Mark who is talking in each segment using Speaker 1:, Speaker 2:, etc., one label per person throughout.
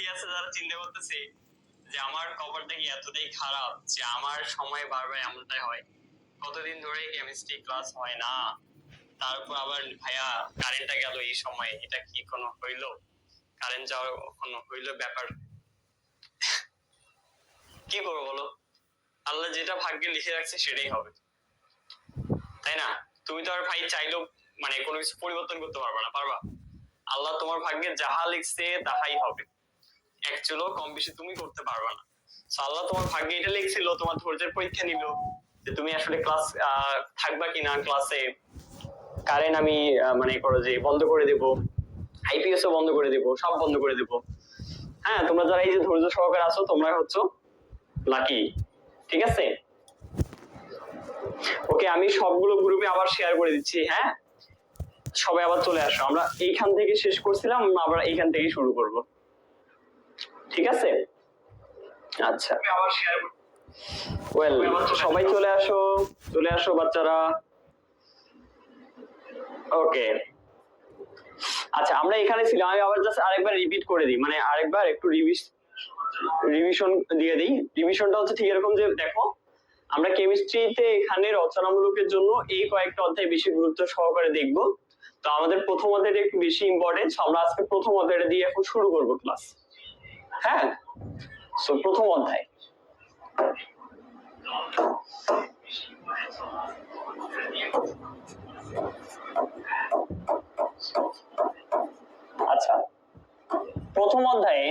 Speaker 1: অনেকেই আছে যারা চিন্তা করতেছে যে আমার কপালটা কি এতটাই খারাপ যে আমার সময় বারবার এমনটাই হয়, কতদিন ধরে কেমিস্ট্রি ক্লাস হয় না, তারপর আবার ভাইয়া কারেন্টটা গেল এই সময়, এটা কি কোনো হইলো? কারেন্ট যাওয়ার কোনো হইলো ব্যাপার? কি করবো বলো, আল্লাহ যেটা ভাগ্যে লিখে রাখছে সেটাই হবে, তাই না? তুমি তো আর ভাই চাইলেও মানে কোনো কিছু পরিবর্তন করতে পারবে না, পারবা? আল্লাহ তোমার ভাগ্যে যাহা লিখছে তাহাই হবে, অ্যাকচুয়ালি কম বেশি তুমি করতে পারবে না। আল্লাহ তোমার ভাগ্যে এটা লিখছিল, তোমার ধৈর্যের পরীক্ষা নিল যে তুমি আসলে ক্লাস থাকবা কিনা ক্লাসে। কারেন্ট আমি মানে করো যে বন্ধ করে দেব, আইপিএস ও বন্ধ করে দেব, সব বন্ধ করে দেব। হ্যাঁ, তোমরা যারা এই যে ধৈর্য সহকারে আছো তোমরা হচ্ছে লাকি, ঠিক আছে? ওকে, আমি সবগুলো গ্রুপে আবার শেয়ার করে দিচ্ছি। হ্যাঁ, সবাই আবার চলে আসো, আমরা এইখান থেকে শেষ করছিলাম, আবার এইখান থেকে শুরু করব, ঠিক আছে? আচ্ছা, আবার শেয়ার ওয়েল, সবাই চলে আসো, চলে আসো বাচ্চারা। ওকে, আচ্ছা আমরা এখানে ছিলাম, আমি আবার জাস্ট আরেকবার রিপিট করে দিই, মানে আরেকবার একটু রিভিশন দিয়ে দিই। রিভিশনটা হচ্ছে ঠিক এরকম যে দেখো, আমরা কেমিস্ট্রিতে এখানে রচনামূলকের জন্য এই কয়েকটা অধ্যায় বেশি গুরুত্ব সহকারে দেখব। তো আমাদের প্রথম অধ্যায়টা একটু বেশি ইম্পর্টেন্ট, আমরা আজকে প্রথম অধ্যায়টা দিয়ে এখন শুরু করব ক্লাস। হ্যাঁ, সো প্রথম অধ্যায়। আচ্ছা, প্রথম অধ্যায়ে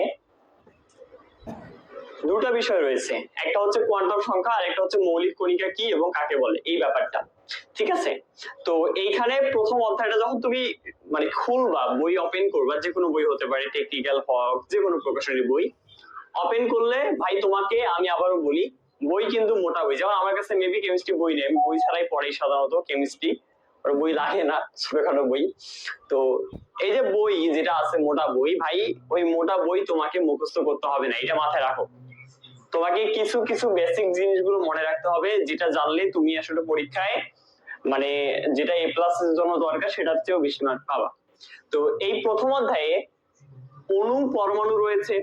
Speaker 1: দুটো বিষয় রয়েছে, একটা হচ্ছে কোয়ান্টাম সংখ্যা আর একটা হচ্ছে মৌলিক কণিকা কি এবং কাকে বলে, এই ব্যাপারটা, ঠিক আছে? তো এইখানে প্রথম অধ্যায়টা যখন তুমি মানে খুলবা, বই ওপেন করবা, যে কোনো বই হতে পারে, টেকনিক্যাল হোক, যে কোনো প্রকাশনী বই ওপেন করলে ভাই তোমাকে আমি আবারও বলি, বই কিন্তু মোটা বই, যেমন আমার কাছে মেবি কেমিস্ট্রি বই নেই, আমি বই ছাড়াই পড়াই সাধারণত কেমিস্ট্রি, ওর বই লাগে না, ছোটখাটো বই। তো এই যে বই যেটা আছে মোটা বই, ভাই ওই মোটা বই তোমাকে মুখস্থ করতে হবে না, এটা মাথায় রাখো। তোমাকে কিছু কিছু বেসিক জিনিসগুলো মনে রাখতে হবে, যেটা জানলে তুমি আসলে পরীক্ষায় মানে যেটা এ প্লাস এর জন্য দরকার সেটার চেয়েও বেশি মার্ক পাবা। তো এই প্রথম অধ্যায়ে অণু পরমাণু রয়েছে,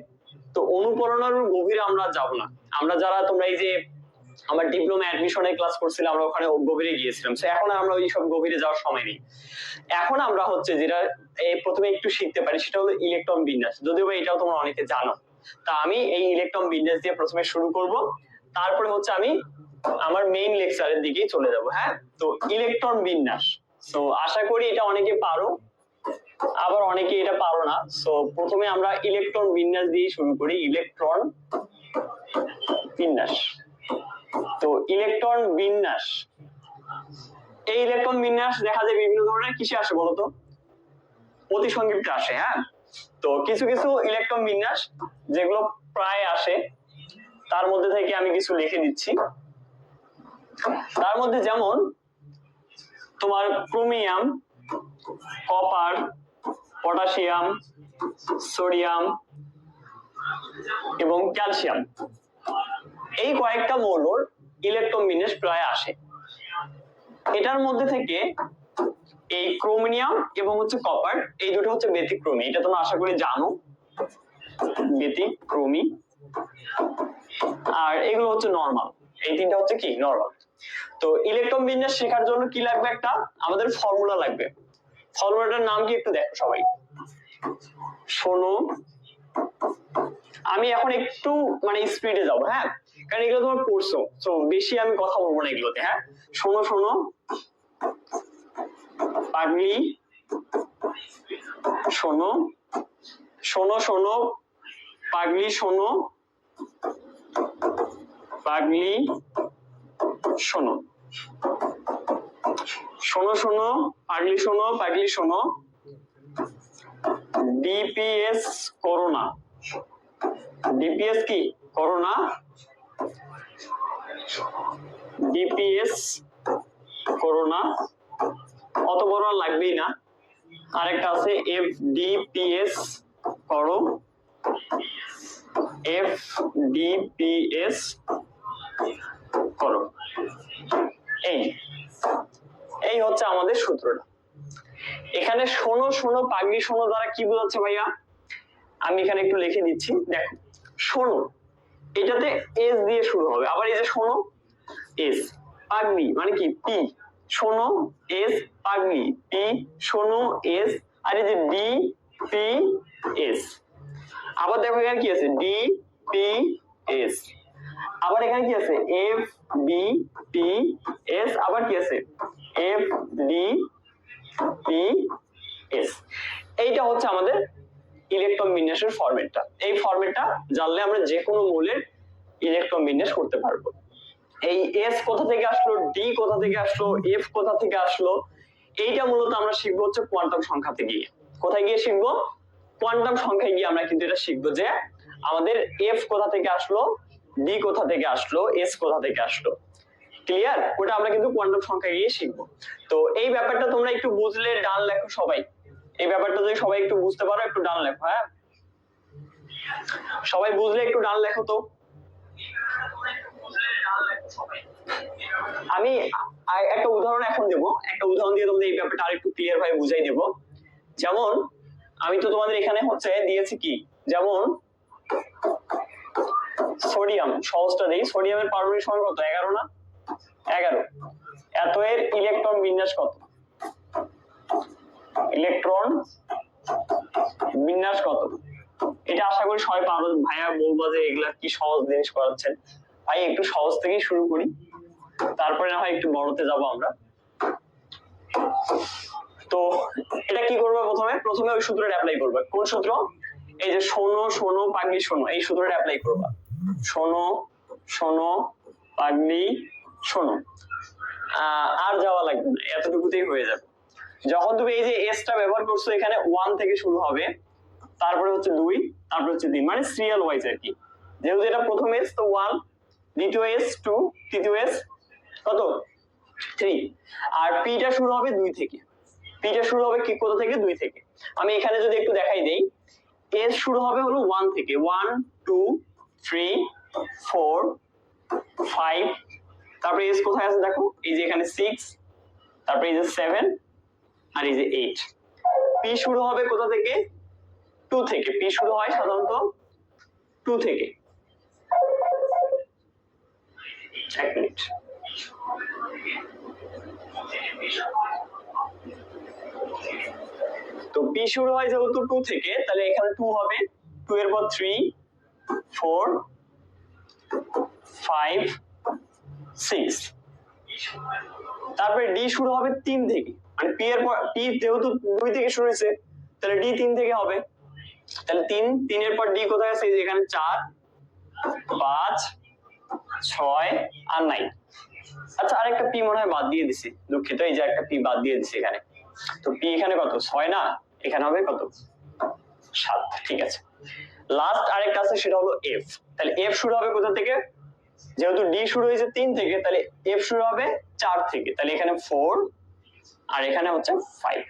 Speaker 1: তো অণু পরমাণুর গভীরে আমরা যাব না। আমরা যারা তোমরা এই যে আমার ডিপ্লোমা অ্যাডমিশনে ক্লাস করছিলাম, আমরা ওখানে গভীরে গিয়েছিলাম, তো এখন আমরা ওই সব গভীরে যাওয়ার সময় নেই। এখন আমরা হচ্ছে যেটা প্রথমে একটু শিখতে পারি সেটা হলো ইলেকট্রন বিন্যাস, যদিও বা এটাও তোমরা অনেকে জানো। তা আমি এই ইলেকট্রন বিন্যাস দিয়ে প্রথমে শুরু করব, তারপরে হচ্ছে আমি আমার মেইন লেকচারের দিকেই চলে যাব। হ্যাঁ, তো ইলেকট্রন বিন্যাস, তো আশা করি এটা অনেকে পারো, আবার অনেকে এটা পারো না। সো প্রথমে আমরা ইলেকট্রন বিন্যাস দিয়ে শুরু করি, ইলেকট্রন বিন্যাস। তো ইলেকট্রন বিন্যাস, এই ইলেকট্রন বিন্যাস দেখা যায় বিভিন্ন ধরনের কিসে আসে বলতো, প্রতিসংযুক্তে আসে। হ্যাঁ, তো কিছু কিছু ইলেকট্রন বিন্যাস যেগুলো প্রায় আসে, তার মধ্যে থেকে আমি কিছু লিখে দিচ্ছি। তার মধ্যে যেমন তোমার ক্রোমিয়াম, কপার, পটাশিয়াম, সোডিয়াম এবং ক্যালসিয়াম, এই কয়েকটা মৌলর ইলেকট্রন বিন্যাস প্রায় আসে। এটার মধ্যে থেকে এই ক্রোমিয়াম এবং হচ্ছে কপার, এই দুটো হচ্ছে ব্যতিক্রমী, এটা তোমরা আশা করি জানো, ব্যতিক্রমী। আর এগুলো হচ্ছে নরমাল, এই তিনটা হচ্ছে কি নরমাল। তো ইলেকট্রন বিন্যাস শেখার জন্য কি লাগবে, একটা আমাদের ফর্মুলা লাগবে। ফর্মুলাটার নাম কি একটু দেখো সবাই, শোনো। আমি এখন একটু মানে স্পিডে যাবো, হ্যাঁ, কারণ এগুলো তোমার পড়ছো, তো বেশি আমি কথা বলবো না এগুলোতে। হ্যাঁ, শোনো শোনো পাগলি, শোনো শোনো শোনো পাগলি, শোনো পাগলি, শোনো শোনো শোনো পাগলি, শোনো পাগলি, শোনো। ডিপিএস করোনা, ডিপিএস কি করোনা, ডিপিএস করোনা, অত বড় লাগবেই না। আরেকটা আছে এফডিপিএস করো, এফডিপিএস করো। এই এই হচ্ছে আমাদের সূত্রটা। এখানে শোনো শোনো পাগলি শোনো দ্বারা কি বোঝাচ্ছে ভাইয়া, আমি এখানে একটু লিখে দিচ্ছি, দেখো শোনো এটাতে এস দিয়ে শুরু হবে, আবার এই যে শোনো এস, পাগলি মানে কি পি, শোনো এস পাগলি পি, শোনো এস, আর এই যে ডি পি এস, আবার দেখো এখানে কি আছে ডি পি এস, আবার এখানে কি আছে এফ ডি পি এস, আবার কি আছে এফ ডি পি এস। এইটা হচ্ছে আমাদের ইলেকট্রন বিন্যাসের ফরম্যাটটা। এই ফরম্যাটটা জানলে আমরা যে কোনো মৌলের ইলেকট্রন বিন্যাস করতে পারবো। এই এস কোথা থেকে আসলো, ডি কোথা থেকে আসলো, এফ কোথা থেকে আসলো, এইটা মূলত আমরা শিখবো হচ্ছে কোয়ান্টাম সংখ্যাতে গিয়ে। কোথায় গিয়ে শিখবো? কোয়ান্টাম সংখ্যায় গিয়ে আমরা কিন্তু এটা শিখবো যে আমাদের এফ কোথা থেকে আসলো, ডি কোথা থেকে আসলো, এস কোথা থেকে আসলো। ক্লিয়ার? ওটা আমরা কিন্তু কোয়ান্টাম সংখ্যায় গিয়ে শিখবো। তো এই ব্যাপারটা তোমরা একটু বুঝলে ডান লেখো সবাই। এই ব্যাপারটা যদি সবাই একটু বুঝতে পারো একটু ডান লেখো। হ্যাঁ, সবাই বুঝলে একটু ডান লেখো তো। আমি একটা উদাহরণ এখন দেব, একটা উদাহরণ দিয়ে তোমাদের এই ব্যাপারটা আরেকটু ক্লিয়ার ভাবে বুঝাই দেব। যেমন আমি তো তোমাদের এখানে হচ্ছে দিয়েছি কি, যেমন সোডিয়াম, সহজটা দেই, সোডিয়ামের পারমাণবিক সংখ্যা কত? 11 না? 11। এত এর ইলেকট্রন বিন্যাস কত? ইলেকট্রন বিন্যাস কত? এটা আশা করি সবাই পারো। ভাইয়া বলবো যে এগুলা কি সহজ জিনিস করাচ্ছেন, ভাই একটু সহজ থেকেই শুরু করি, তারপরে না হয় একটু বড়তে যাব আমরা। তো এটা কি করবে? প্রথমে ওই সূত্রটা অ্যাপ্লাই করবে। কোন সূত্র? এই যে শোনো শোনো পাগলি শোনো, এই সূত্রটা অ্যাপ্লাই করবা। শোনো শোনো পাগলি শোনো, আর যাওয়া লাগবে না, এতটুকুতেই হয়ে যাবে। যখন তুমি এই যে এসটা ব্যবহার করছো, এখানে 1 থেকে শুরু হবে, তারপরে হচ্ছে 2, তারপরে হচ্ছে 3, মানে সিরিয়াল ওয়াইজ আর কি। যেহেতু এটা প্রথম এস তো 1, দ্বিতীয় এস 2, তৃতীয় এস কত 3, আর পিটা শুরু হবে 2 থেকে। পিটা শুরু হবে কি কোথা থেকে? 2 থেকে। আমি এখানে যদি একটু দেখাই দেই, এস শুরু হবে হলো 1 থেকে, 1 2 3 4 5, তারপরে এস কোথায় আছে দেখো, এই যে এখানে 6, তারপরে এই যে 7, আর এই যে 8। পি শুরু হবে কোথা থেকে? 2 থেকে। পি শুরু হয় সাধারণত 2 থেকে। এক মিনিট, তো পি শুরু হয় যেহেতু 2 থেকে, তাহলে এখানে 2 হবে, 2 এর পর 3 4 5 6, তারপরে ডি শুরু হবে 3 থেকে, মানে পি এর পর পি যেহেতু 2 থেকে শুরু হয়েছে, তাহলে ডি 3 থেকে হবে। তাহলে 3 এর পর ডি কোথায় আছে? এখানে 4 5 6 আর 9। আচ্ছা, আরেকটা পি মনে হয় বাদ দিয়ে দিছি, দুঃখিত, এই যে একটা পি বাদ দিয়ে দিছি এখানে। তো পি এখানে কত? 6 না? এখানে হবে কত? 7। ঠিক আছে, লাস্ট আরেকটা আছে, সেটা হলো এফ। তাহলে এফ শুরু হবে কোথা থেকে? যেহেতু ডি শুরু হয়েছে 3 থেকে, তাহলে এফ শুরু হবে 4 থেকে, তাহলে এখানে 4 আর এখানে হচ্ছে 5,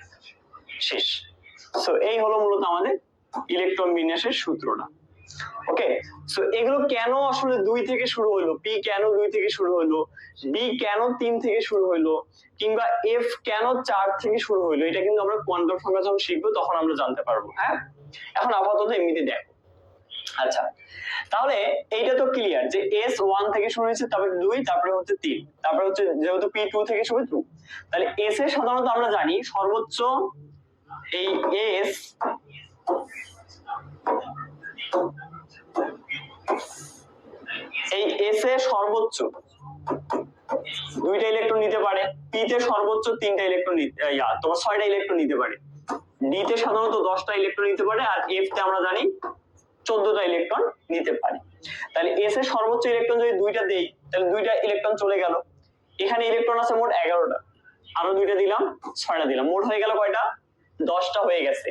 Speaker 1: শেষ। সো এই হলো মূলত আমাদের ইলেকট্রন বিন্যাসের সূত্রটা। ওকে, সো এগুলো কেন আসলে 2 থেকে শুরু হলো, পি কেন 2 থেকে শুরু হলো, ডি কেন 3 থেকে শুরু হলো, কিংবা এফ কেন 4 থেকে শুরু হলো, এটা কিন্তু আমরা কোয়ান্টাম সংখ্যা যখন শিখবো তখন আমরা জানতে পারবো। হ্যাঁ, এখন আপাতত এমনিতে দেখো। আচ্ছা, তাহলে এইটা তো ক্লিয়ার যে এস 1 থেকে শুরু হয়েছে, তারপরে 2, তারপরে হচ্ছে 3, তারপরে হচ্ছে যেহেতু পি 2 থেকে শুরু 2, তাহলে এস এর সাধারণত আমরা জানি সর্বোচ্চ এই এস এই এস এ সর্বোচ্চ 2টা ইলেকট্রন নিতে পারে, পি তে সর্বোচ্চ 3টা ইলেকট্রন তোমার 6টা ইলেকট্রন নিতে পারে, ডি তে সাধারণত 10টা ইলেকট্রন নিতে পারে, আর এফ তে আমরা জানি 14টা ইলেকট্রন নিতে পারে। তাহলে এস এর সর্বোচ্চ ইলেকট্রন যদি 2টা দেই, তাহলে 2টা ইলেকট্রন চলে গেল। এখানে ইলেকট্রন আছে মোট 11টা, আরো 2টা দিলাম, 6টা দিলাম, মোট হয়ে গেল কয়টা? 10টা হয়ে গেছে।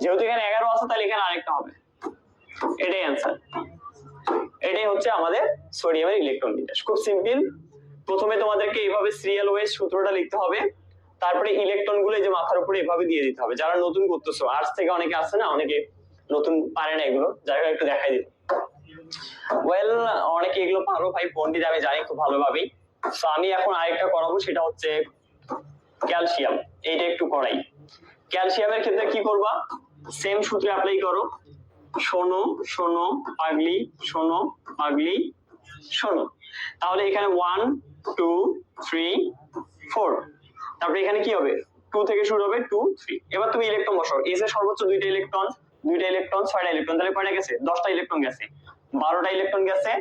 Speaker 1: যেহেতু এখানে 11 আছে, তাহলে এখানে আরেকটা হবে। এটাই অ্যান্সার। এটাই হচ্ছে আমাদের সোডিয়ামের ইলেকট্রন বিন্যাস। খুব সিম্পল। প্রথমে তোমাদেরকে এইভাবে সিরিয়াল ওয়াইজ সূত্রটা লিখতে হবে, তারপরে ইলেকট্রন গুলো এই যে মাথার উপরে এভাবে দিয়ে দিতে হবে। যারা নতুন করতেছো, আর্টস থেকে অনেকে আসে না, অনেকে নতুন পারে না এগুলো, যাই হোক একটু দেখাই দিত। ওয়েল, অনেকে এগুলো পারো ভাই, পণ্ডিত আমি জানি খুব ভালোভাবেই। তো আমি এখন আরেকটা করাবো, সেটা হচ্ছে ক্যালসিয়াম। এইটা একটু করাই। ক্যালসিয়ামের ক্ষেত্রে কি করবা? সেম সূত্র অ্যাপ্লাই করো। শোনো, শোনো, পাগলি, শোনো, পাগলি, শোনো। তাহলে এখানে 1 2 3 4, তারপরে এখানে কি হবে 2 থেকে শুরু হবে 2 3। এবার তুমি ইলেকট্রন বসাও। এস এর সর্বোচ্চ দুইটা ইলেকট্রন, 6টা ইলেকট্রন, তাহলে কয়টা গেছে 10টা ইলেকট্রন গেছে, 12টা ইলেকট্রন গেছে।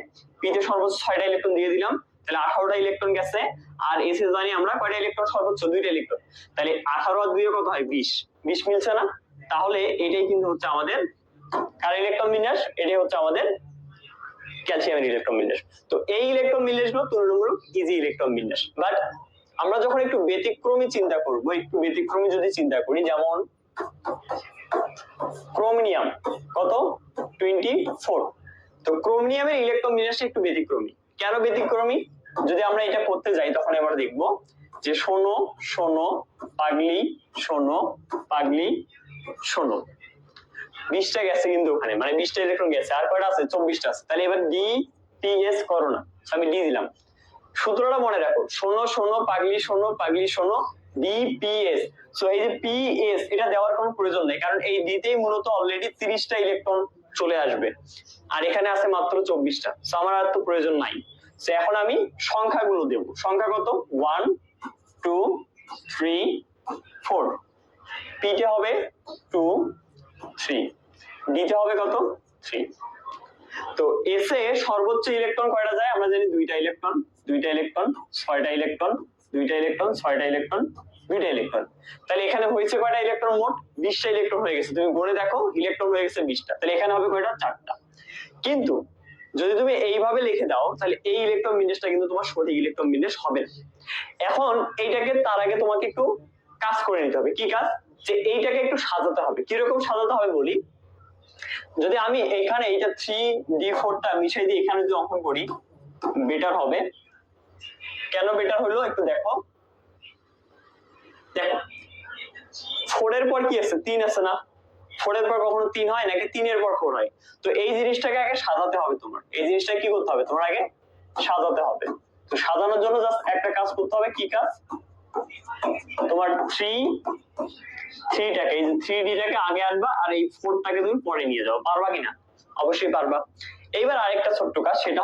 Speaker 1: পি তে সর্বোচ্চ 6টা ইলেকট্রন দিয়ে দিলাম, তাহলে 18টা ইলেকট্রন গেছে। আর এস এ জানি আমরা কয়টা ইলেকট্রন সর্বোচ্চ দুইটা ইলেকট্রন, তাহলে 18 আর 2 কত হয় 20, 20 মিলছে না? তাহলে এটাই কিন্তু হচ্ছে আমাদের কার ইলেকট্রন বিন্যাস, এটাই হচ্ছে আমাদের ক্যালসিয়ামের ইলেকট্রন বিন্যাস। তো এই ইলেকট্রন বিন্যাসগুলো তুলনামূলক ইজি ইলেকট্রন বিন্যাস। বাট আমরা যখন একটু ব্যতিক্রমী চিন্তা করব, একটু ব্যতিক্রমী যদি চিন্তা করি, যেমন ক্রোমিনিয়াম কত 24, তো ক্রোমিনিয়ামের ইলেকট্রন বিন্যাসটা একটু ব্যতিক্রমী। কেন ব্যতিক্রমী? যদি আমরা এটা করতে যাই তখন আমরা দেখব যে শোনো, শোনো, পাগলি, শোনো, পাগলি, শোনো, 20টা গেছে কিন্তু ওখানে, মানে 20টা ইলেকট্রন গেছে। আর কয়টা আছে 24টা আছে। তাহলে এবার ডি পি এস করো না, আমি ডি দিলাম। সূত্রটা মনে রাখো, শোনো, শোনো, পাগলি, শোনো, পাগলি, শোনো, ডি পি এস। সো এই যে পি এস এটা দেওয়ার কোনো প্রয়োজন নেই, কারণ এই ডিতেই মূলত অলরেডি 30টা ইলেকট্রন চলে আসবে, আর এখানে আছে মাত্র 24টা। সো আমার আর তো প্রয়োজন নাই। সো এখন আমি সংখ্যাগুলো দেব। সংখ্যা কত 1 2 3 4, পি তে হবে 2 3, ডি তে হবে কত 3। তো এস এ সর্বোচ্চ ইলেকট্রন কয়টা যায় আমরা জানি 2টা ইলেকট্রন, 2টা ইলেকট্রন, 6টা ইলেকট্রন, 2টা ইলেকট্রন, 6টা ইলেকট্রন, 2টা ইলেকট্রন। তাহলে এখানে হয়েছে কয়টা ইলেকট্রন মোট 20টা ইলেকট্রন হয়ে গেছে। তুমি গণে দেখো ইলেকট্রন হয়ে গেছে 20টা, তাহলে এখানে হবে কয়টা 4টা। কিন্তু যদি তুমি এইভাবে লিখে দাও তাহলে এই ইলেকট্রন বিন্যাসটা কিন্তু তোমার সঠিক ইলেকট্রন বিন্যাস হবে না। এখন এইটাকে তার আগে তোমাকে একটু কাজ করে নিতে হবে। কি কাজ? যে এইটাকে একটু সাজাতে হবে। কিরকম সাজাতে হবে বলি, যদি আমি এখানে এইটা 3d4টা মিশাই দিয়ে এখানে যদি অঙ্কন করি বেটার হবে। কেন বেটার হলো একটু দেখো, দেখো 4 এর পর কি আছে 3 আছে না, 4 এর পর কখনো 3 হয় নাকি 3 এর পর 4 হয়? তো এই জিনিসটাকে আগে সাজাতে হবে তোমার, এই জিনিসটা কি করতে হবে তোমার আগে সাজাতে হবে। তো সাজানোর জন্য জাস্ট একটা কাজ করতে হবে। কি কাজ? তোমার 3টাকে এই 3d টাকে আগে আনবা আর এই 4টাকে তুমি পরে নিয়ে যাও। পারবা কিনা? অবশ্যই পারবা। এইবার আরেকটা ছোট্ট কাজ, সেটা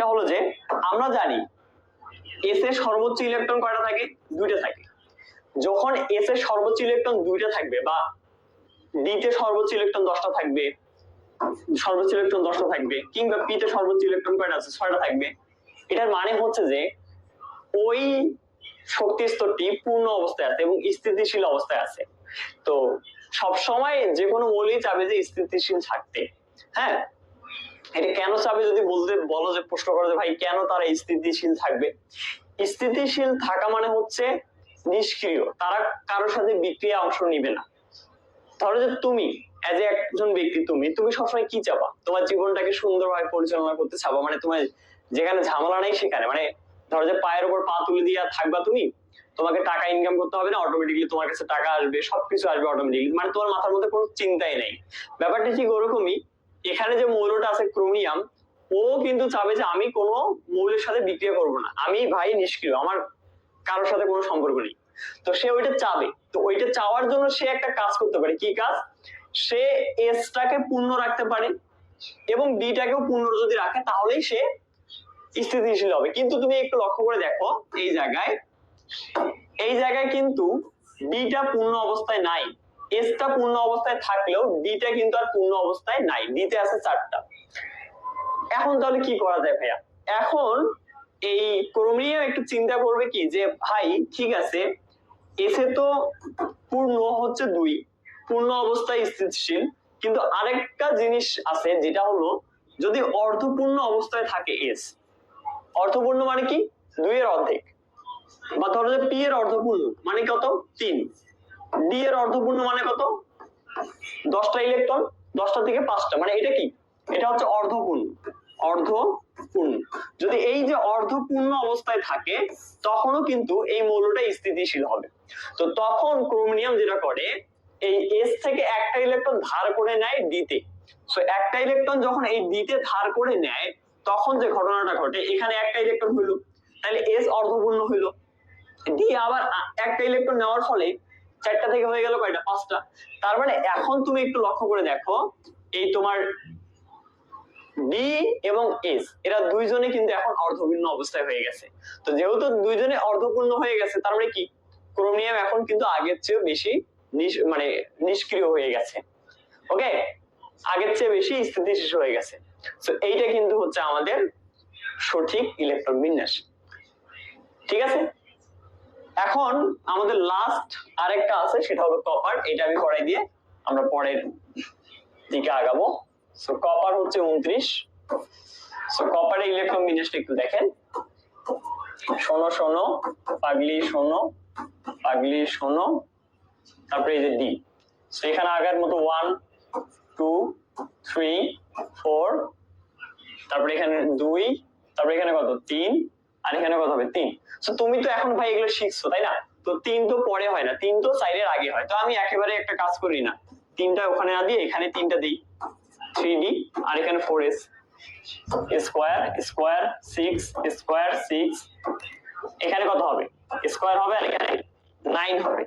Speaker 1: হলো যে আমরা জানি এস এর সর্বোচ্চ ইলেকট্রন কয়টা থাকে 2টা থাকে। যখন এস এর সর্বোচ্চ ইলেকট্রন 2টা থাকবে বা ডি তে সর্বোচ্চ ইলেকট্রন 10টা থাকবে, সর্বোচ্চ ইলেকট্রন 10টা থাকবে, কিংবা পি তে সর্বোচ্চ ইলেকট্রন কয়টা আছে 6টা থাকবে, এটার মানে হচ্ছে যে ওই শক্তি স্তরটি পূর্ণ অবস্থায় আছে এবং স্থিতিশীল অবস্থায় আছে। তো সব সময় যে কোনো মৌলই চাবে যে স্থিতিশীল থাকতে। হ্যাঁ, এটা কেন চাবে যদি বলো যে প্রশ্ন করো যে ভাই কেন তারা স্থিতিশীল থাকবে? স্থিতিশীল থাকা মানে হচ্ছে নিষ্ক্রিয়, তারা কারোর সাথে বিক্রিয়া অংশ নিবে না। ধরো যে তুমি এজ এ একজন ব্যক্তি, তুমি সবসময় কি চাবা? তোমার জীবনটাকে সুন্দরভাবে পরিচালনা করতে চাবা, মানে তোমার যেখানে ঝামেলা নেই সেখানে, মানে ধরো যে পায়ের উপর পা তুলে দিয়ে থাকবা তুমি, তোমাকে টাকা ইনকাম করতে হবে না, অটোমেটিকলি তোমার কাছে টাকা আসবে, সবকিছু আসবে অটোমেটিকলি, মানে তোমার মাথার মধ্যে কোনো চিন্তাই নেই। ব্যাপারটা ঠিক ওরকমই। এখানে যে মৌলটা আছে ক্রোমিয়াম, ও কিন্তু চাবে যে আমি কোনো মৌলের সাথে বিক্রিয়া করব না, আমি ভাই নিষ্ক্রিয়, আমার কারোর সাথে কোনো সম্পর্ক নেই। তো সে ওইটা চাবে। তো ওইটা চাওয়ার জন্য সে একটা কাজ করতে পারে। কি কাজ? সে এস টাকে পূর্ণ রাখতে পারে এবং ডি টাকেও পূর্ণ যদি রাখে তাহলেই সে স্থিতিশীল হবে। কিন্তু তুমি একটু লক্ষ্য করে দেখো এই জায়গায় কিন্তু ডিটা পূর্ণ অবস্থায় নাই, এসটা পূর্ণ অবস্থায় থাকলেও ডিটা কিন্তু আর পূর্ণ অবস্থায় নাই, ডিতে আছে 4টা। এখন তাহলে কি করা যায় ভাইয়া? এখন এই ক্রোমিয়াম একটু চিন্তা করবে কি যে ভাই ঠিক আছে এসে তো পূর্ণ হচ্ছে 2, পূর্ণ অবস্থায় স্থিতিশীল, কিন্তু আরেকটা জিনিস আছে যেটা হলো যদি অর্ধপূর্ণ অবস্থায় থাকে এস, অর্ধপূর্ণ মানে কি 2 এর অর্ধেক, বা ধরো যে পি এর অর্ধপূর্ণ মানে কত 3, ডি এর অর্ধপূর্ণ মানে কত 10টা ইলেকট্রন, 10টা থেকে 5টা, মানে এটা কি? এটা হচ্ছে অর্ধপূর্ণ। যদি এই যে অর্ধপূর্ণ অবস্থায় থাকে তখনও কিন্তু এই মৌলটা স্থিতিশীল হবে। তো তখন ক্রোমিয়াম যেটা করে এই এস থেকে একটা ইলেকট্রন ধার করে নেয় ডিতে। সো একটা ইলেকট্রন যখন এই ডিতে ধার করে নেয় তখন যে ঘটনাটা ঘটে, এখানে একটা ইলেকট্রন হইলো, তাহলে এস অর্ধপূর্ণ হইলো, ডি আবার একটা ইলেকট্রন নেওয়ার ফলে 4টা থেকে হয়ে গেল কয়টা? 5টা। তার মানে এখন তুমি একটু লক্ষ্য করে দেখো, এই তোমার ডি এবং এস এরা দুইজনে কিন্তু এখন অর্ধপূর্ণ অবস্থায় হয়ে গেছে। তো যেহেতু দুইজনে অর্ধপূর্ণ হয়ে গেছে, তার মানে কি ক্রোমিয়াম এখন কিন্তু আগের চেয়ে বেশি মানে নিষ্ক্রিয় হয়ে গেছে। ওকে, আগের চেয়ে বেশি স্থিতিশীল হয়ে গেছে। তো এইটা কিন্তু হচ্ছে আমাদের সঠিক ইলেকট্রন বিন্যাস। ঠিক আছে, এখন আমাদের লাস্ট আরেকটা আছে, সেটা হলো কপার। এটা আমি করাই দিয়ে আমরা পরের দিকে আগাবো। সো কপার হচ্ছে 29। সো কপারের ইলেকট্রন বিন্যাসটা একটু দেখেন। শোনো শোনো পাগলি, শোনো পাগলি, শোনো। তারপরে এই যে ডি। সো এখানে আগার মতো 1 2 3 4, তারপরে এখানে 2, তারপরে এখানে কত 3, আর এখানে কত হবে 3। সো তুমি তো এখন ভাই এগুলো শিখছো তাই না? তো 3 তো পরে হয় না, 3 তো সাইডের আগে হয়। তো আমি একেবারে একটা কাজ করি না, 3টা ওখানে না দিয়ে এখানে 3টা দিই, 3d, আর এখানে 4s স্কয়ার স্কয়ার 6 স্কয়ার 6। এখানে কত হবে? স্কয়ার হবে, আর এখানে 9 হবে।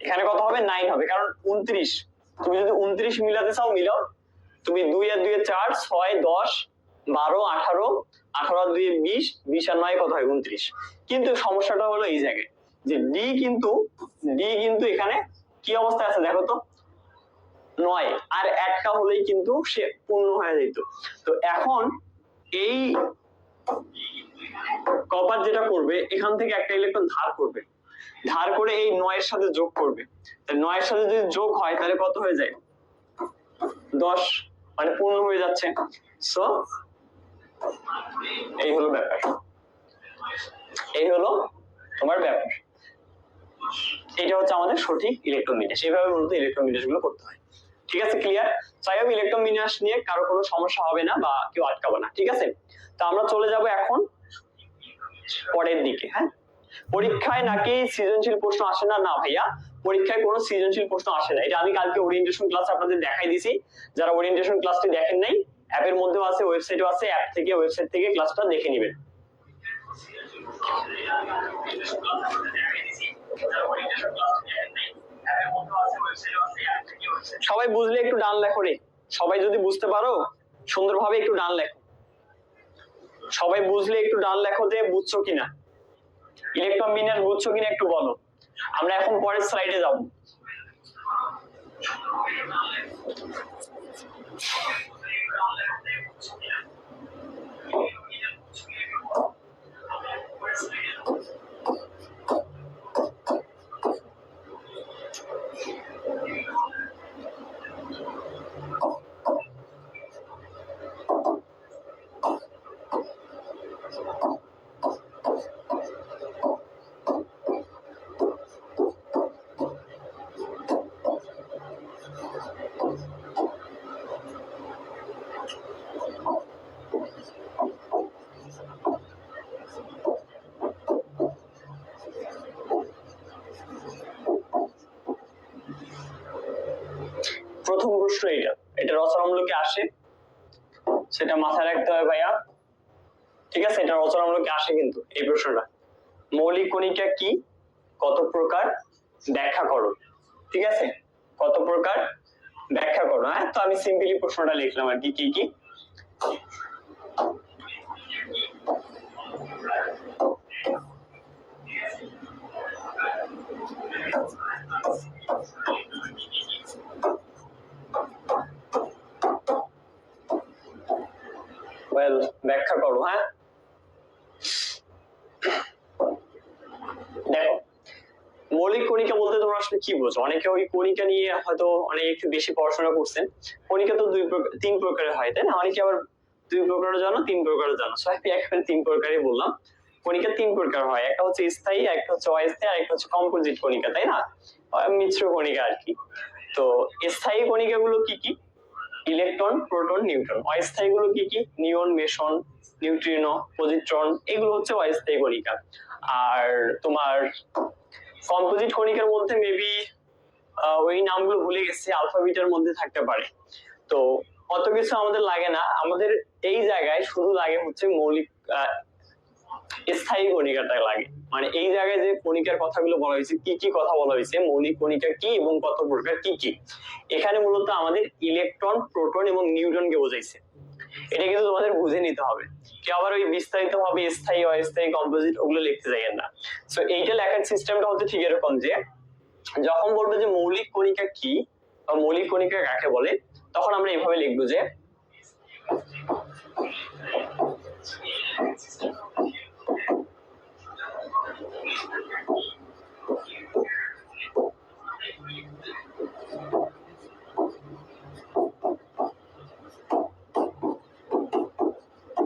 Speaker 1: এখানে কত হবে? 9 হবে, কারণ 29। তুমি যদি 29 মিলাতে চাও মিলাও। তুমি 2 আর 2 এ 4, 6 10 12 18, 18 আর 2 এ 20, 20 আর 9 কত হয়? 29। কিন্তু সমস্যাটা হলো এই জায়গায় যে ডি কিন্তু এখানে কি অবস্থায় আছে দেখো তো, 9, আর একটা হলেই কিন্তু সে পূর্ণ হয়ে যেত। তো এখন এই কপার যেটা করবে, এখান থেকে একটা ইলেকট্রন ধার করবে, ধার করে এই 9 এর সাথে যোগ করবে। তাহলে 9 এর সাথে যদি যোগ হয় তাহলে কত হয়ে যায়? 10, মানে পূর্ণ হয়ে যাচ্ছে। সো এই হলো ব্যাপার, এই হলো তোমার ব্যাপার। এটা হচ্ছে আমাদের সঠিক ইলেকট্রন বিন্যাস। এইভাবে মূলত ইলেকট্রন বিন্যাস গুলো করতে হয়। ঠিক আছে, ক্লিয়ার? চাই আমি ইলেকট্রন বিন্যাস নিয়ে কারো কোনো সমস্যা হবে না বা কেউ আটকাবে না। ঠিক আছে, তো আমরা চলে যাব এখন পরের দিকে। হ্যাঁ, পরীক্ষায় নাকি সৃজনশীল প্রশ্ন আসে না? না ভাইয়া, পরীক্ষায় কোনো সৃজনশীল প্রশ্ন আসে না। এটা আমি কালকে ওরিয়েন্টেশন ক্লাসে আপনাদের দেখাই দিছি। যারা ওরিয়েন্টেশন ক্লাসটি দেখেন নাই, অ্যাপের মধ্যেও আছে, ওয়েবসাইটেও আছে, ওয়েবসাইট থেকে ক্লাসটা দেখে নেবেন। সবাই বুঝলে একটু ডান লেখো রে। সবাই যদি বুঝতে পারো সুন্দরভাবে একটু ডান লেখো। সবাই বুঝলে একটু ডান লেখো যে বুঝছো কিনা, ইলেকট্রন বিন্যাস বুঝছো কিনা একটু বলো। আমরা এখন পরের স্লাইডে যাব। প্রথম প্রশ্ন এটা রচনামূলকে আসে, সেটা মাথায় রাখতে হবে ভাইয়া। ঠিক আছে, এটা রচনামূলকে আসে কিন্তু এই প্রশ্নটা। মৌলিক কণিকা কি, কত প্রকার, ব্যাখ্যা করো। ঠিক আছে, কত প্রকার, ব্যাখ্যা করো। হ্যাঁ, তো আমি সিম্পলি প্রশ্নটা লিখলাম আর কি কি কি। ওয়েল, ব্যাখ্যা করো। হ্যাঁ, দেখো মৌলিক কণিকা বলতে তোমরা আসলে কি বোঝো? অনেকে ওই কণিকা নিয়ে হয়তো অনেক একটু বেশি পড়াশোনা করছেন। কণিকা তো তিন প্রকারের হয় তাই না? অনেকে আবার 2 প্রকারও জানো, 3 প্রকারও জানো। সো আমি একেবারে 3 প্রকারই বললাম। কণিকা 3 প্রকার হয়, একটা হচ্ছে স্থায়ী, একটা হচ্ছে অস্থায়ী, আর একটা হচ্ছে কম্পোজিট কণিকা, তাই না? মিশ্র কণিকা আর কি। তো স্থায়ী কণিকা গুলো কি কি? Electron, proton, neutron. অস্থায়ী গুলো কি কি? নিয়ন, মেসন, নিউট্রিনো, পজিট্রন, এগুলো হচ্ছে অস্থায়ী কণিকা। আর তোমার কম্পোজিট কণিকার মধ্যে মেবি ওই নামগুলো ভুলে গেছি, আলফা বিটার মধ্যে থাকতে পারে। তো অত কিছু আমাদের লাগে না, আমাদের এই জায়গায় শুধু লাগে হচ্ছে মৌলিক স্থায়ী কণিকাটা লাগে। মানে এই জায়গায় যে কণিকার কথাগুলো বলা হয়েছে, কি কি কথা বলা হয়েছে, মৌলিক কণিকা কি এবং কত প্রকার কি কি, এখানে মূলত আমাদের ইলেকট্রন, প্রোটন এবং নিউট্রনকে বোঝাইছে। এটা কিন্তু তোমাদের বুঝে নিতে হবে, কি আবার ওই বিস্তারিত ভাবে স্থায়ী অস্থায়ী কম্পোজিট ওগুলো লিখতে যাইয়েন না। সো এইটা লেখার সিস্টেমটা হচ্ছে ঠিক এরকম যে যখন বলবো যে মৌলিক কণিকা কি বা মৌলিক কণিকা কাকে বলে, তখন আমরা এইভাবে লিখবো যে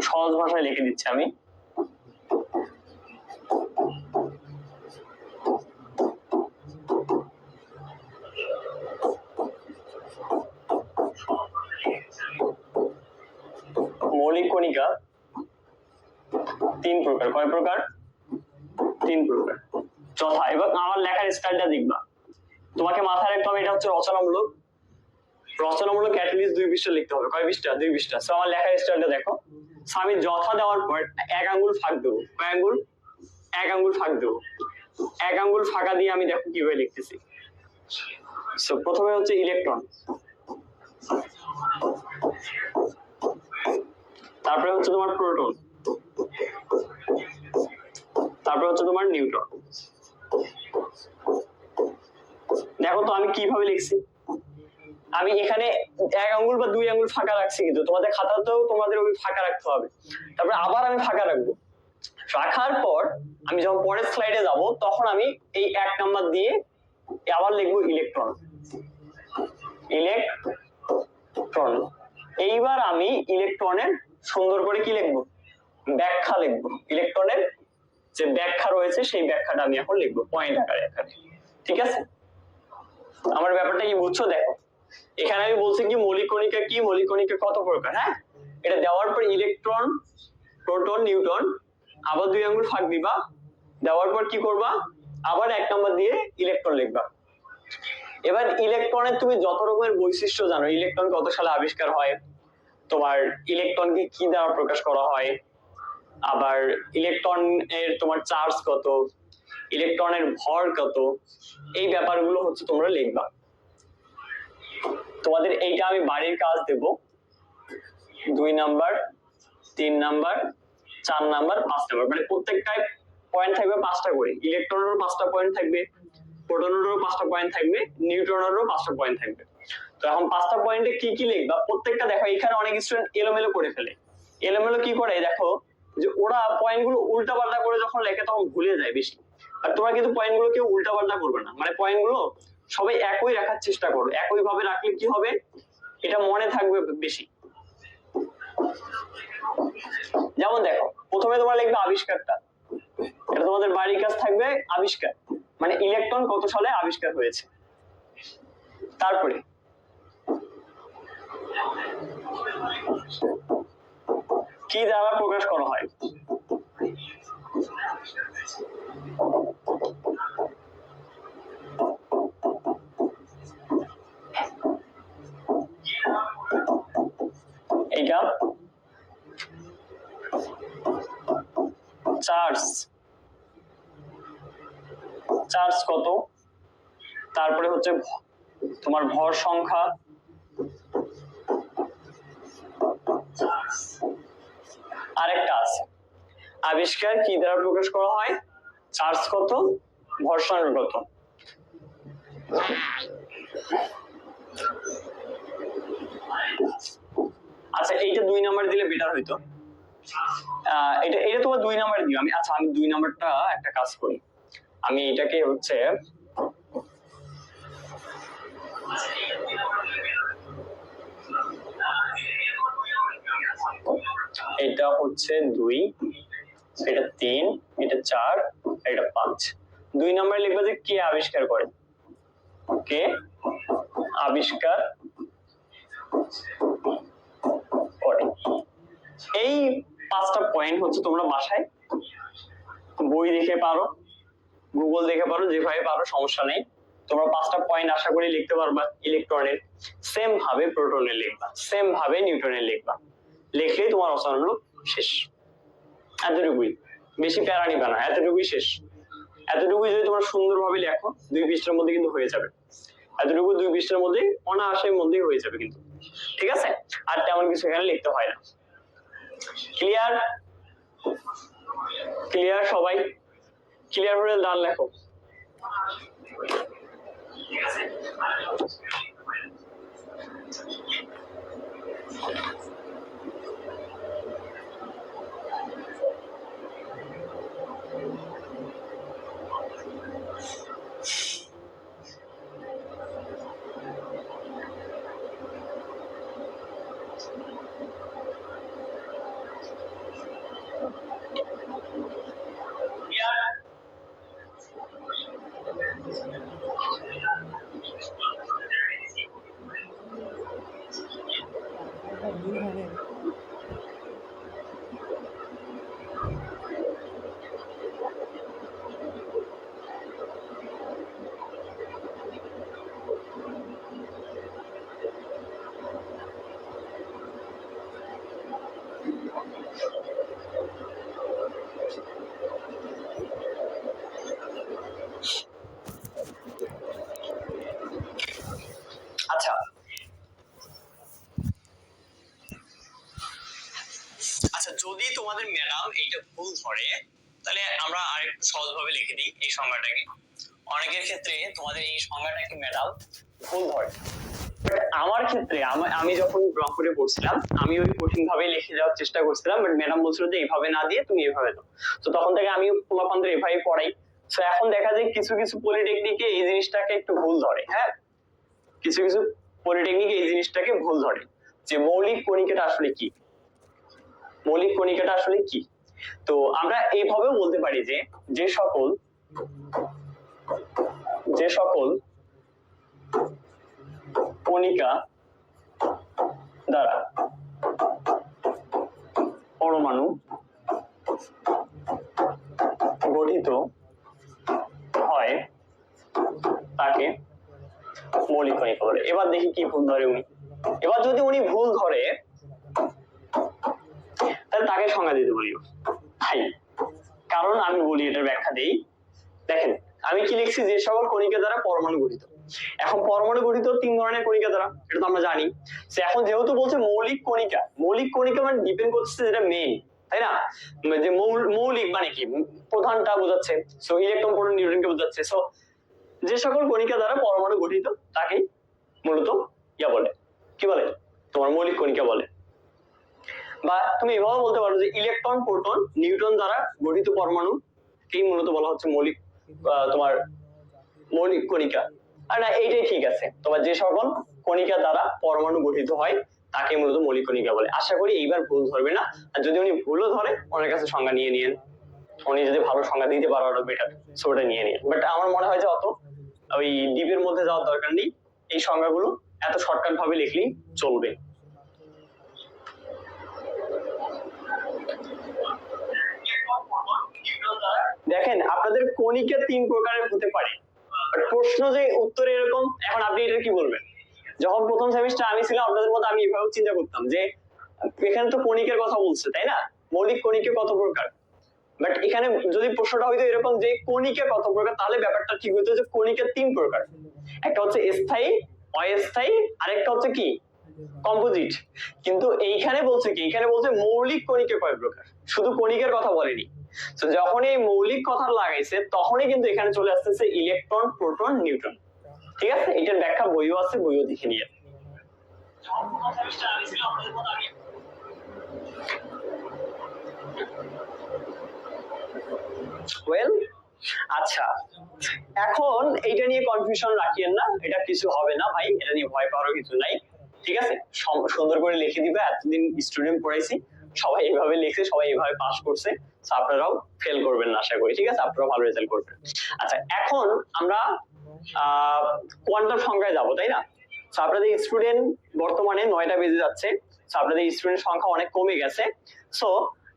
Speaker 1: সহজ ভাষায় লিখে দিচ্ছি আমি, মৌলিক কণিকা তিন প্রকার। কয় প্রকার? তিন প্রকার। যথা, এবার আমার লেখার স্টাইলটা দেখবা, তোমাকে মাথায় রাখতে হবে এটা হচ্ছে রচনামূলক। রচনামূলক অ্যাটলিস্ট 2 পৃষ্ঠা লিখতে হবে। কয় পৃষ্ঠা? 2 পৃষ্ঠা। সো আমার লেখার স্টাইলটা দেখো, আমি যথা দেওয়ার পর 1 আঙ্গুল ফাঁক দেবো। কয় আঙ্গুল? 1 আঙ্গুল ফাঁক দেবো। 1 আঙ্গুল ফাঁকা দিয়ে আমি দেখো কিভাবে লিখতেছি। সো প্রথমে হচ্ছে ইলেকট্রন, তারপরে হচ্ছে তোমার প্রোটন, তারপরে হচ্ছে তোমার নিউট্রন। দেখো তো আমি কিভাবে লিখছি, আমি এখানে 1 আঙ্গুল বা 2 আঙ্গুল ফাঁকা রাখছি, কিন্তু তোমাদের খাতাতেও তোমাদের ওই ফাঁকা রাখতে হবে। তারপরে আবার আমি ফাঁকা রাখবো, রাখার পর আমি যখন পরের স্লাইডে যাব তখন আমি এই 1 নাম্বার দিয়ে আবার লিখবো ইলেকট্রন। ইলেকট্রন, এইবার আমি ইলেকট্রনের সুন্দর করে কি লিখবো? ব্যাখ্যা লিখবো। ইলেকট্রনের যে ব্যাখ্যা রয়েছে সেই ব্যাখ্যাটা আমি এখন লিখবো পয়েন্ট আকারে এখানে। ঠিক আছে, আমার ব্যাপারটা কি বুঝছো? দেখো এখানে আমি বলছি কি মৌলিক কণিকা কি, মৌলিক কণিকা কত প্রকার। হ্যাঁ, এটা দেওয়ার পর ইলেকট্রন, প্রোটন, নিউট্রন, আবার 2 আঙ্গুল ফাঁক দিবা, দেওয়ার পর কি করবা? আবার 1 নাম্বার দিয়ে ইলেকট্রন লিখবা। এবার ইলেকট্রনের তুমি যত রকমের বৈশিষ্ট্য জানো, ইলেকট্রন কত সালে আবিষ্কার হয়, তোমার ইলেকট্রনকে কি দ্বারা প্রকাশ করা হয়, আবার ইলেকট্রন এর তোমার চার্জ কত, ইলেকট্রনের ভর কত, এই ব্যাপারগুলো হচ্ছে তোমরা লিখবা। তোমাদের এইটা আমি বাড়ির কাজ দেব। 2 নাম্বার, 3 নাম্বার, 4 নাম্বার, 5 নাম্বার, মানে প্রত্যেকটায় পয়েন্ট থাকবে 5টা করে। ইলেকট্রনেরও 5টা পয়েন্ট থাকবে, প্রোটনেরও 5টা পয়েন্ট থাকবে, নিউট্রনেরও 5টা পয়েন্ট থাকবে। তো এখন 5টা পয়েন্টে কি কি লিখবা প্রত্যেকটা দেখো। এখানে অনেক স্টুডেন্ট এলোমেলো করে ফেলে। এলোমেলো কি করে দেখো, যে ওরা পয়েন্টগুলো উল্টাপাল্টা করে যখন লেখে তখন ভুলে যায় বেশি। আর তোমরা কিন্তু পয়েন্টগুলো কেউ উল্টাপাল্টা করবে না, মানে পয়েন্টগুলো সবাই একই রাখার চেষ্টা করো। একই ভাবে রাখলে কি হবে, এটা মনে থাকবে বেশি। যেমন দেখো প্রথমে তোমরা লিখবে আবিষ্কারটা, এটা তোমাদের বাড়ির কাজ থাকবে। আবিষ্কার মানে ইলেকট্রন কত সালে আবিষ্কার হয়েছে। তারপরে কি দ্বারা প্রকাশ করা হয়, এইটা চার্জ, চার্জ কত, তারপরে হচ্ছে তোমার ভর সংখ্যা, আরেকটা আছে আবিষ্কার কি দ্বারা প্রকাশ করা হয়, চার্জ কত, ভর সংখ্যা কত। আচ্ছা এইটা 2 নাম্বার দিলে বেটার হইতো। এটা এটা তোমার 2 নাম্বার দিও। আমি আচ্ছা আমি 2 নাম্বারটা একটা কাজ করি, আমি এটাকে হচ্ছে এটা হচ্ছে 2, এটা 3, এটা 4, এটা 5। 2 নাম্বার লিখবে যে কে আবিষ্কার করে, কে আবিষ্কার করে। এই 5টা পয়েন্ট হচ্ছে তোমরা বাসায় বই দেখে পারো, গুগল দেখে পারো, যেভাবে পারো সমস্যা নেই। তোমরা 5টা পয়েন্ট আশা করি লিখতে পারবা। ইলেকট্রনের সেম ভাবে প্রোটনের লিখবা, সেম ভাবে নিউট্রনের লিখবা, লিখলেই তোমার রচনামূলক শেষ। এতটুকুই। বেশি প্যারা নিবা না, এতটুকুই শেষ। এতটুকুই যদি তোমরা সুন্দরভাবে লেখো 2 পৃষ্ঠার মধ্যে কিন্তু হয়ে যাবে। এতটুকু 2 পৃষ্ঠার মধ্যে অনায়াসের মধ্যেই হয়ে যাবে কিন্তু, ঠিক আছে? আর তেমন কিছু এখানে লিখতে হয় না। ক্লিয়ার? ক্লিয়ার সবাই? ক্লিয়ার হলে ডান লেখো। আচ্ছা, আচ্ছা যদি তোমাদের ম্যাডাম এইটা ভুল ধরে তাহলে আমরা আরেকটু সহজভাবে লিখে দিই এই সংজ্ঞাটাকে। অনেকের ক্ষেত্রে তোমাদের এই সংজ্ঞাটাকে ম্যাডাম ভুল ধরে, আমার ক্ষেত্রে আমি যখন ব্রহ্মপুরে পড়ছিলাম আমি ওই কঠিন ভাবে লিখে যাওয়ার চেষ্টা করছিলাম, বাট ম্যাডাম বলছিল যে এইভাবে না দিয়ে তুমি এভাবে দাও। তো তখন থেকে আমি পোলাপানদের এভাবে পড়াই। তো এখন দেখা যায় কিছু কিছু পলিটেকনিকে এই জিনিসটাকে একটু ভুল ধরে। হ্যাঁ, কিছু কিছু পলিটেকনিকে এই জিনিসটাকে ভুল ধরে যে মৌলিক কণিকাটা আসলে কি, মৌলিক কণিকাটা আসলে কি। তো আমরা এইভাবেও বলতে পারি যে যে সকল কণিকা দ্বারা পরমাণু গঠিত হয় তাকে মৌলিক কণিকা বলে। এবার দেখি কি ভুল ধরে উনি। এবার যদি উনি ভুল ধরে তাহলে তাকে সংজ্ঞা দিতে বলিও ভাই, কারণ আমি বলি এটার ব্যাখ্যা দেই। দেখেন আমি কি লিখছি, যে সকল কণিকা দ্বারা পরমাণু গঠিত। এখন পরমাণু গঠিত 3 ধরনের কণিকা দ্বারা, এটা তো আমরা জানি। এখন যেহেতু বলছে মৌলিক কণিকা, মৌলিক কণিকা মানে ডিপেন্ড করছে যেটা মেইন, তাই না? যে মৌলিক মানে কি, প্রধানটা বোঝাচ্ছে, সো ইলেকট্রন প্রোটন নিউট্রনকে বোঝাচ্ছে। সো যে সকল কণিকা দ্বারা পরমাণু গঠিত তাকেই মূলত ইয়া বলে, কি বলে, তোমার মৌলিক কণিকা বলে। বা তুমি এভাবে বলতে পারো যে ইলেকট্রন প্রোটন নিউট্রন দ্বারা গঠিত পরমাণু কেই মূলত বলা হচ্ছে মৌলিক, তোমার মৌলিক কণিকা। আর না, এইটাই ঠিক আছে, তোমার যে সকল কণিকা দ্বারা পরমাণু গঠিত হয় তাকে মূলত মৌলিক কণিকা বলে। আশা করি এইবার ভুল ধরবে না, আর যদি উনি ভুলও ধরে ওনার কাছে সংজ্ঞা নিয়ে নিয়েন, উনি যদি ভালো সংজ্ঞা দিতে পারো আরো বেটার, সো ওটা নিয়ে নিন। বাট আমার মনে হয় যে অত ওই ডিপের মধ্যে যাওয়ার দরকার নেই, এই সংজ্ঞাগুলো এত শর্টকাট ভাবে লিখলেই চলবে। দেখেন আপনাদের কণিকা 3 প্রকারের হতে পারে, প্রশ্ন যে উত্তর এরকম। এখন আপনি এটা কি বলবেন? যখন প্রথম সেমিস্টার আমি ছিলাম আপনাদের মতো, আমি এভাবে চিন্তা করতাম যে এখানে তো কণিকার কথা বলছে, তাই না, মৌলিক কণিকা কত প্রকার। বাট এখানে যদি প্রশ্নটা হইতো এরকম যে কণিকা কত প্রকার, তাহলে ব্যাপারটা ঠিক হইতো যে কণিকা 3 প্রকার। একটা হচ্ছে স্থায়ী, অস্থায়ী, আরেকটা হচ্ছে কি কম্পোজিট। কিন্তু এইখানে বলছে কি, এখানে বলছে মৌলিক কণিকা কয় প্রকার, শুধু কণিকার কথা বলেনি। তো যখন এই মৌলিক কথা লাগাইছে তখনই কিন্তু এখানে চলে আসতেছে ইলেকট্রন প্রোটন নিউট্রন। ঠিক আছে, এটার ব্যাখ্যা বইও আছে, বইও দেখে নিয়ে। ওয়েল আচ্ছা, এখন এইটা নিয়ে কনফিউশন রাখিয়েন না, এটা কিছু হবে না ভাই, এটা নিয়ে ভয় পাওয়ার কিছু নাই। ঠিক আছে, সুন্দর করে লিখে দিবে। এতদিন স্টুডেন্ট পড়াইছি, সবাই এইভাবে লিখছে, সবাই এইভাবে পাস করছে, আপনারাও ফেল করবেন না আশা করি। ঠিক আছে, আপনারাও ভালো রেজাল্ট করবেন। আচ্ছা, এখন আমরা কোয়ান্টাম সংখ্যায় যাব, তাই না? আপনাদের স্টুডেন্ট বর্তমানে 9টা বেজে যাচ্ছে, আপনাদের স্টুডেন্ট সংখ্যা অনেক কমে গেছে। সো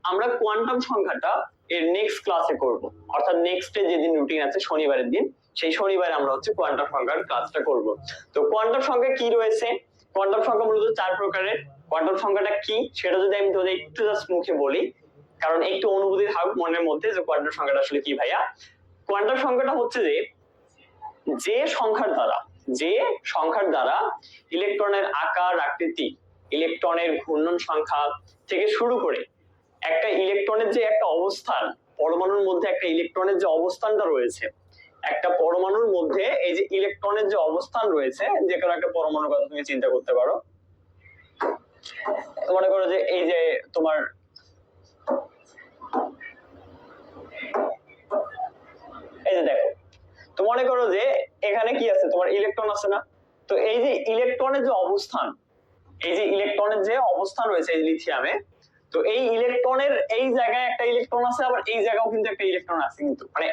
Speaker 1: আমরা কোয়ান্টাম সংখ্যাটা এর নেক্সট ক্লাসে করব, অর্থাৎ নেক্সট ডে যেদিন রুটিন আছে শনিবারের দিন, সেই শনিবারে আমরা হচ্ছে কোয়ান্টাম সংখ্যার ক্লাসটা করব। তো কোয়ান্টাম সংখ্যা কি রয়েছে? কোয়ান্টাম সংখ্যা মূলত 4 প্রকারের। কোয়ান্টাম সংখ্যাটা কি সেটা যদি আমি তোদের একটু জাস্ট মুখে বলি, কারণ একটু অনুভূতি থাকুক মনের মধ্যে যে কোয়ান্টাম সংখ্যাটা আসলে কি ভাইয়া। কোয়ান্টাম সংখ্যাটা হচ্ছে যে সংখ্যার দ্বারা ইলেকট্রনের আকার আকৃতি, ইলেকট্রনের ঘূর্ণন সংখ্যা থেকে শুরু করে একটা ইলেকট্রনের যে একটা অবস্থান, পরমাণুর মধ্যে একটা ইলেকট্রনের যে অবস্থানটা রয়েছে, একটা পরমাণুর মধ্যে এই যে ইলেকট্রনের যে অবস্থান রয়েছে, যে কোনো একটা পরমাণুর কথা তুমি চিন্তা করতে পারো। মনে করো যে এই যে তোমার এই যে দেখো, তো মনে করো যে এখানে কি আছে, তোমার ইলেকট্রন আছে না? তো এই যে ইলেকট্রনের যে অবস্থান, এই যে ইলেকট্রনের যে অবস্থান রয়েছে এই লিথিয়ামে, তো এই ইলেকট্রনের এই জায়গায় একটা ইলেকট্রন আছে, আবার এই জায়গাও কিন্তু একটা ইলেকট্রন আছে, কিন্তু মানে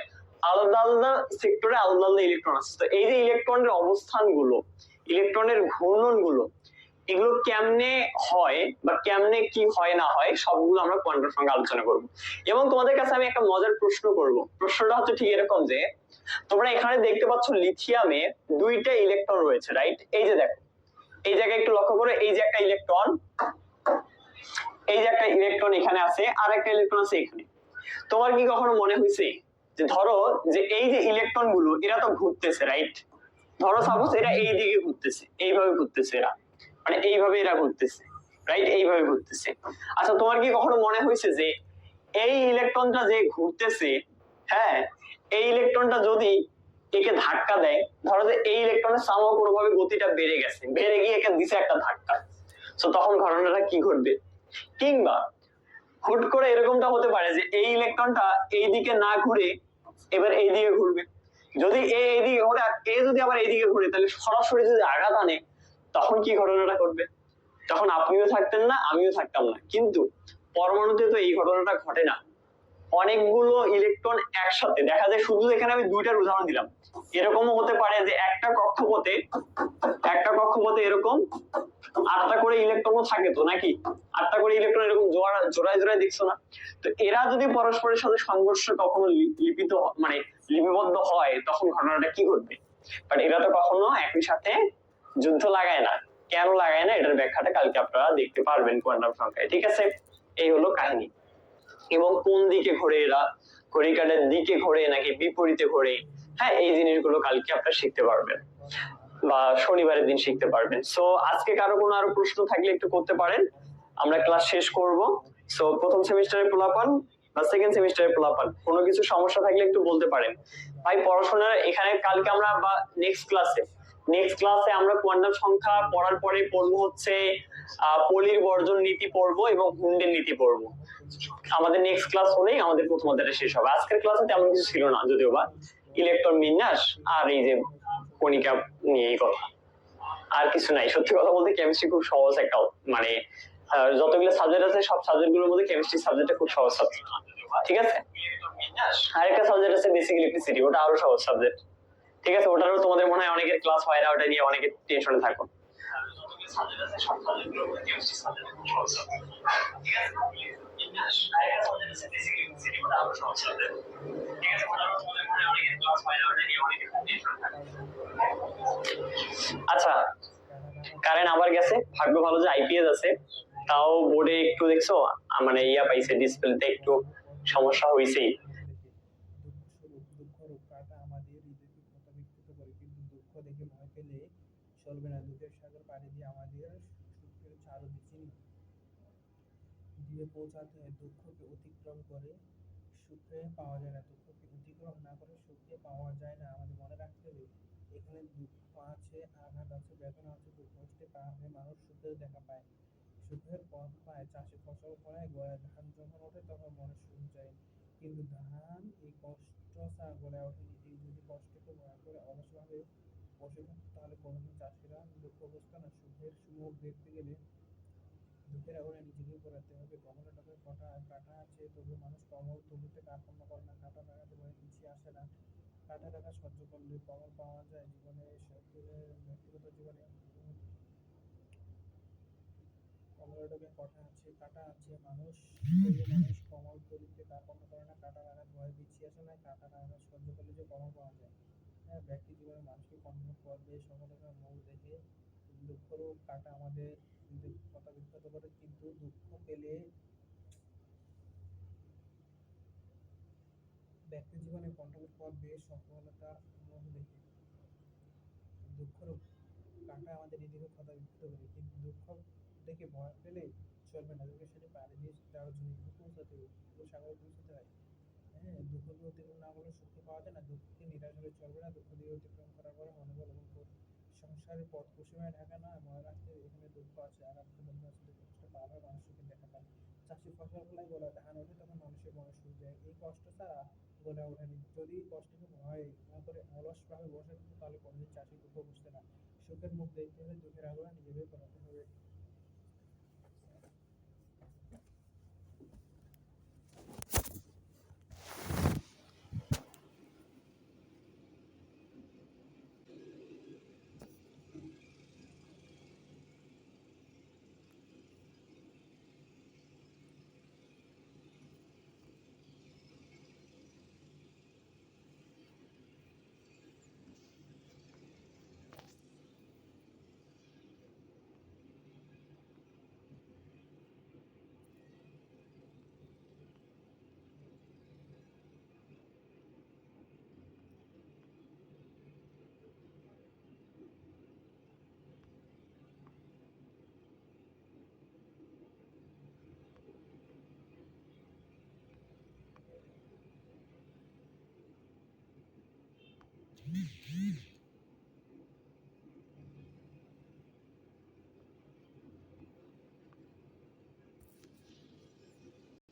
Speaker 1: আলাদা আলাদা সেক্টরে আলাদা আলাদা ইলেকট্রন আছে। তো এই যে ইলেকট্রনের অবস্থানগুলো, ইলেকট্রনের ঘূর্ণনগুলো, এগুলো কেমনে হয় বা কেমনে কি হয় না হয়, সবগুলো আমরা কোয়ান্টাম সংখ্যা আলোচনা করব। এবং তোমাদের কাছে আমি একটা মজার প্রশ্ন করব। প্রশ্নটা হচ্ছে ঠিক এরকম যে তোমরা এখানে দেখতে পাচ্ছ লিথিয়ামে দুইটা ইলেকট্রন রয়েছে, রাইট? এই যে দেখো, এই জায়গায় একটু লক্ষ্য করো, এই যে একটা ইলেকট্রন, এই যে একটা ইলেকট্রন এখানে আছে, আর একটা ইলেকট্রন আছে এখানে। তোমার কি কখনো মনে হয়েছে যে ধরো যে এই যে ইলেকট্রন গুলো এরা তো ঘুরতেছে, রাইট? ধরো সাপোজ এরা এই দিকে ঘুরতেছে, এইভাবে ঘুরতেছে এরা, মানে এইভাবে এরা ঘুরতেছে, রাইট? এইভাবে ঘুরতেছে। আচ্ছা, তোমার কি কখনো মনে হয়েছে যে এই ইলেকট্রনটা যে ঘুরতেছে, হ্যাঁ, এই ইলেকট্রনটা যদি একে ধাক্কা দেয়, ধরো যে এই ইলেকট্রনের সামহ কোনোভাবে গতিটা বেড়ে গেছে, বেড়ে গিয়ে একে দিছে একটা ধাক্কা, তো তখন ঘটনাটা কি ঘটবে? কিংবা হুট করে এরকমটা হতে পারে যে এই ইলেকট্রনটা এই দিকে না ঘুরে এবার এই দিকে ঘুরবে। যদি এই দিকে ঘুরে আর এ যদি আবার এইদিকে ঘুরে, তাহলে সরাসরি যদি আঘাত আনে, তখন কি ঘটনাটা ঘটবে? তখন আপনিও থাকতেন না, আমিও থাকতাম না। কিন্তু পরমাণুতে তো এই ঘটনাটা ঘটে না। অনেকগুলো ইলেকট্রন একসাথে দেখা যায়, শুধু এখানে আমি দুইটার উদাহরণ দিলাম, এরকমও হতে পারে যে একটা কক্ষপথে এরকম 8টা করে ইলেকট্রনও থাকে, তো নাকি 8টা করে ইলেকট্রন এরকম জোড়ায় জোড়ায় দেখছো না? তো এরা যদি পরস্পরের সাথে সংঘর্ষ কখনো লিপিত মানে লিপিবদ্ধ হয়, তখন ঘটনাটা কি ঘটবে? বাট এরা তো কখনো একই সাথে যুদ্ধ লাগায় না। কেন লাগায় না, এটার ব্যাখ্যাটা কালকে আপনারা দেখতে পারবেন কোয়ান্টাম সংখ্যায়, ঠিক আছে? এই হলো কাহিনী। এবং কোন দিকে ঘোরে এরা, ঘড়িকাঁটার দিকে ঘোরে নাকি বিপরীতে ঘোরে, হ্যাঁ, এই জিনিসগুলো কালকে আপনারা শিখতে পারবেন বা শনিবারের দিন শিখতে পারবেন। সো আজকে কারো কোনো আরো প্রশ্ন থাকলে একটু করতে পারেন, আমরা ক্লাস শেষ করব। সো প্রথম সেমিস্টারের পোলাপান বা সেকেন্ড সেমিস্টারের পোলাপান কোনো কিছু সমস্যা থাকলে একটু বলতে পারেন। ভাই পড়াশোনার এখানে কালকে আমরা বা নেক্সট ক্লাসে আমরা কোয়ান্টাম সংখ্যা পড়ার পরে পড়বো হচ্ছে পলির বর্জন নীতি পড়বো এবং হুন্ডের নীতি পড়বো। আমাদের নেক্সট ক্লাস হলেই আমাদের প্রথম অধ্যায়টা শেষ হবে। আজকের ক্লাসে তেমন কিছু ছিল না, যদিও বা ইলেকট্রন বিন্যাস আর এই যে কণিকা নিয়ে এই কথা, আর কিছু নাই। সত্যি কথা বলতে কেমিস্ট্রি খুব সহজ একটা, মানে যতগুলো সাবজেক্ট আছে সব সাবজেক্ট গুলোর মধ্যে কেমিস্ট্রি সাবজেক্টটা খুব সহজ সাবজেক্ট, ঠিক আছে? আরেকটা সাবজেক্ট আছে বেসিক ইলেকট্রিসিটি, ওটা আরো সহজ সাবজেক্ট, ঠিক আছে? ওটারও তোমাদের মনে হয় অনেকের ক্লাস হয় না, ওটা নিয়ে অনেকে টেনশনে থাকো। আচ্ছা, কারেন্ট আবার গেছে, ভাগ্য ভালো যে আইপিএস আছে, তাও বোর্ডে একটু দেখছো মানে ইয়া পাইছে, ডিসপ্লেতে একটু সমস্যা হয়েছেই।
Speaker 2: চলবে না, দুঃখের সাগর পাড়ি দিয়ে আমাদের সুখের চারু দিয়ে পৌঁছাতে হয়। দুঃখকে অতিক্রম করে সুখে পাওয়া যায় না, দুঃখকে অতিক্রম না করে সুখে পাওয়া যায় না। আমাদের মনে রাখতে হবে, এখানে দুঃখ আছে, আঘাত আছে, বেদনা আছে, দুঃখ কষ্টে পার হয়ে মানুষ সুখের দেখা পায়, সুখের পথ পায়। চাষে ফসল ফলায়, গড়ায় ধান যখন ওঠে তখন মনে সুখ যায়, কিন্তু ধান এই কষ্ট ছাড়া গড়ে ওঠেনি। এই যদি কষ্টকে ভয় করে অলসভাবে বসে থাকতো, তাহলে কোনোদিন চাষিরা দুঃখ বুঝতো না। সুখের সুমুখ দেখতে গেলে দুঃখের আগুনে নিজেকে পোড়াতে হবে। কমলা টবে কাঁটা আছে, তবু মানুষ কমল তুলিতে কার্পণ্য করে না। কাঁটা লাগাতে ভয়ে পিছিয়ে আসে না, কাঁটা লাগা সহ্য করলে কমল পাওয়া যায়। জীবনে ব্যক্তিগত জীবনে কমলা টবে কাঁটা আছে, তবু মানুষ কমল তুলিতে কার্পণ্য করে না, কাঁটা লাগাতে ভয়ে পিছিয়ে আসে না, কাঁটা লাগা সহ্য করলে যে কমল পাওয়া যায়। হ্যাঁ, ব্যক্তি জীবনে মানুষকে কন্ট্রোল করবে সফলতার মুখ দেখে। দুঃখেরও কাঁটা আমাদের কথা বিখ্যাত করে, কিন্তু দুঃখ পেলে ব্যক্তি জীবনে কণ্টকের পথ বেশ সফলতা মুখ দেখে দুঃখের কাঁটা আমাদের হৃদয়কে ক্ষতবিক্ষত করে, কিন্তু দুঃখ দেখে ভয় পেলে চলবে না, দুঃখের সাথে পাড়ি দিয়ে যাওয়ার জন্য এগিয়ে পৌঁছাতে হবে, সাগরে পৌঁছাতে হয়। হ্যাঁ, দুঃখকে অতিক্রম না করলে সুখকে পাওয়া যায় না, দুঃখকে নিরাশ হলে চলবে না, দুঃখ দিয়ে অতিক্রম করার পরে মনোবল এবং সংসারের পথ কুসুমে ঢাকা নয়, মনে রাখতে হবে এখানে দুঃখ আছে আর একটা বন্ধু আছে, দুঃখ কষ্ট পার হয় মানুষ সুখে দেখা পায়। চাষি ফসল ফলায় গোলা ধান ওঠে তখন মানুষের মনে সুখ যায়, এই কষ্ট ছাড়া গড়ে ওঠেনি। যদি কষ্টকে ভয় না করে অলসভাবে বসে থাকতো তাহলে কোনোদিন চাষি দুঃখ বুঝতে না। সুখের মুখ দেখতে হলে দুঃখের আগুনে নিজেকে পোড়াতে হবে।